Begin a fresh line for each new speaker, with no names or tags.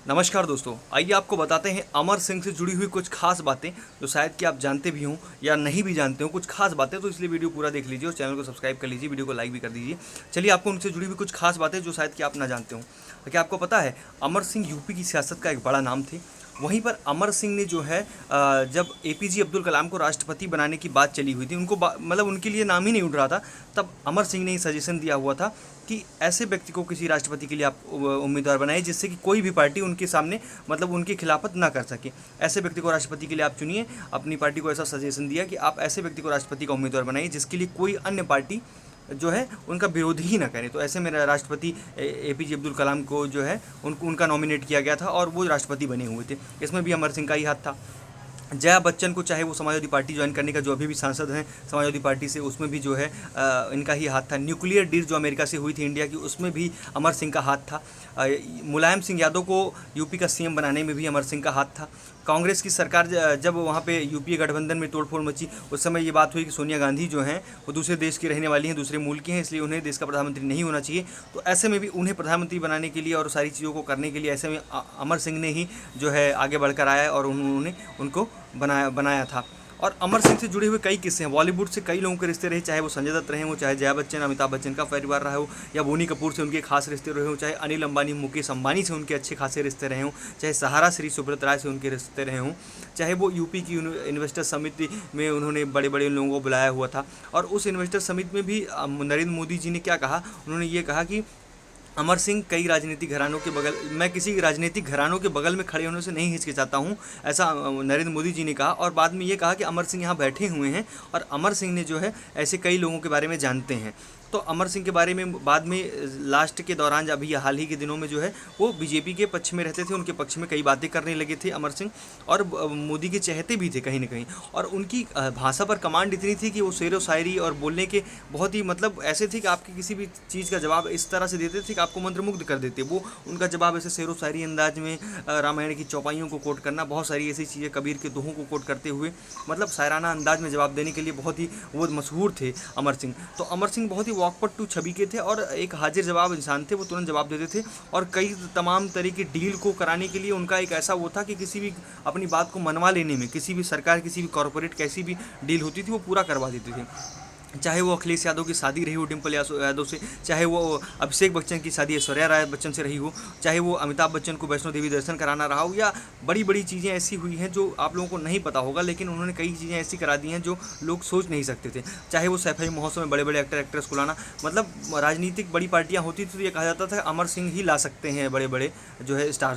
नमस्कार दोस्तों, आइए आपको बताते हैं अमर सिंह से जुड़ी हुई कुछ खास बातें जो शायद कि आप जानते भी हों या नहीं भी जानते हो। कुछ खास बातें तो इसलिए वीडियो पूरा देख लीजिए और चैनल को सब्सक्राइब कर लीजिए, वीडियो को लाइक भी कर दीजिए। चलिए आपको उनसे जुड़ी हुई कुछ खास बातें जो शायद कि आप ना जानते हो। क्या आपको पता है अमर सिंह यूपी की सियासत का एक बड़ा नाम थे। वहीं पर अमर सिंह ने जो है जब एपीजे अब्दुल कलाम को राष्ट्रपति बनाने की बात चली हुई थी, उनको मतलब उनके लिए नाम ही नहीं उठ रहा था, तब अमर सिंह ने ही सजेशन दिया हुआ था कि ऐसे व्यक्ति को किसी राष्ट्रपति के लिए आप उम्मीदवार बनाइए जिससे कि कोई भी पार्टी उनके सामने मतलब उनकी खिलाफत ना कर सके। ऐसे व्यक्ति को राष्ट्रपति के लिए आप चुनिए। अपनी पार्टी को ऐसा सजेशन दिया कि आप ऐसे व्यक्ति को राष्ट्रपति का उम्मीदवार बनाइए जिसके लिए कोई अन्य पार्टी जो है उनका विरोध ही ना करे। तो ऐसे में राष्ट्रपति एपीजे अब्दुल कलाम को जो है उनका नॉमिनेट किया गया था और वो राष्ट्रपति बने हुए थे। इसमें भी अमर सिंह का ही हाथ था। जया बच्चन को चाहे वो समाजवादी पार्टी ज्वाइन करने का जो अभी भी सांसद हैं समाजवादी पार्टी से, उसमें भी जो है इनका ही हाथ था। न्यूक्लियर डील जो अमेरिका से हुई थी इंडिया की, उसमें भी अमर सिंह का हाथ था। मुलायम सिंह यादव को यूपी का सीएम बनाने में भी अमर सिंह का हाथ था। कांग्रेस की सरकार जब वहाँ पे यूपीए गठबंधन में तोड़फोड़ मची, उस समय ये बात हुई कि सोनिया गांधी जो हैं वो दूसरे देश की रहने वाली हैं, दूसरे मुल्क की हैं, इसलिए उन्हें देश का प्रधानमंत्री नहीं होना चाहिए। तो ऐसे में भी उन्हें प्रधानमंत्री बनाने के लिए और सारी चीज़ों को करने के लिए ऐसे में अमर सिंह ने ही जो है आगे बढ़कर आया और उन्होंने उनको बनाया था। और अमर सिंह से जुड़े हुए कई किस्से हैं। बॉलीवुड से कई लोगों के रिश्ते रहे, चाहे वो संजय दत्त रहे हो, चाहे जया बच्चन अमिताभ बच्चन का परिवार रहा हो, या बोनी कपूर से उनके खास रिश्ते रहे हो, चाहे अनिल अंबानी मुकेश अंबानी से उनके अच्छे खासे रिश्ते रहे हों, चाहे सहारा श्री सुब्रत राय से उनके रिश्ते रहे हों, चाहे वो यूपी की इन्वेस्टर समिति में उन्होंने बड़े बड़े लोगों को बुलाया हुआ था। और उस इन्वेस्टर समिति में भी नरेंद्र मोदी जी ने क्या कहा, उन्होंने ये कहा कि अमर सिंह कई राजनीतिक घरानों के बगल, मैं किसी राजनीतिक घरानों के बगल में खड़े होने से नहीं हिचकिचाता हूँ, ऐसा नरेंद्र मोदी जी ने कहा। और बाद में ये कहा कि अमर सिंह यहाँ बैठे हुए हैं और अमर सिंह ने जो है ऐसे कई लोगों के बारे में जानते हैं। तो अमर सिंह के बारे में बाद में लास्ट के दौरान जब अभी हाल ही के दिनों में जो है वो बीजेपी के पक्ष में रहते थे, उनके पक्ष में कई बातें करने लगे थे अमर सिंह, और मोदी के चहेते भी थे कहीं ना कहीं। और उनकी भाषा पर कमांड इतनी थी कि वो शेर व शायरी और बोलने के बहुत ही मतलब ऐसे थे कि आपकी किसी भी चीज़ का जवाब इस तरह से देते थे कि आपको मंत्रमुग्ध कर देते। वो उनका जवाब ऐसे शेर व शायरी अंदाज में रामायण की चौपाइयों को कोट करना, बहुत सारी ऐसी चीज़ें, कबीर के दोहों को कोट करते हुए मतलब शायराना अंदाज में जवाब देने के लिए बहुत ही वो मशहूर थे अमर सिंह। तो अमर सिंह बहुत ही वॉकपट्टू छवि के थे और एक हाजिर जवाब इंसान थे, वो तुरंत जवाब देते थे। और कई तमाम तरह की डील को कराने के लिए उनका एक ऐसा वो था कि किसी भी अपनी बात को मनवा लेने में, किसी भी सरकार, किसी भी कॉरपोरेट कैसी भी डील होती थी वो पूरा करवा देते थे। चाहे वो अखिलेश यादव की शादी रही हो डिम्पल यादव से, चाहे वो अभिषेक बच्चन की शादी ऐश्वर्या राय बच्चन से रही हो, चाहे वो अमिताभ बच्चन को वैष्णो देवी दर्शन कराना रहा हो, या बड़ी बड़ी चीज़ें ऐसी हुई हैं जो आप लोगों को नहीं पता होगा, लेकिन उन्होंने कई चीज़ें ऐसी करा दी हैं जो लोग सोच नहीं सकते थे। चाहे वो सैफई महोत्सव में बड़े बड़े एक्टर एक्ट्रेस को लाना, मतलब राजनीतिक बड़ी पार्टियाँ होती थी तो ये कहा जाता था अमर सिंह ही ला सकते हैं बड़े बड़े जो है स्टार्स।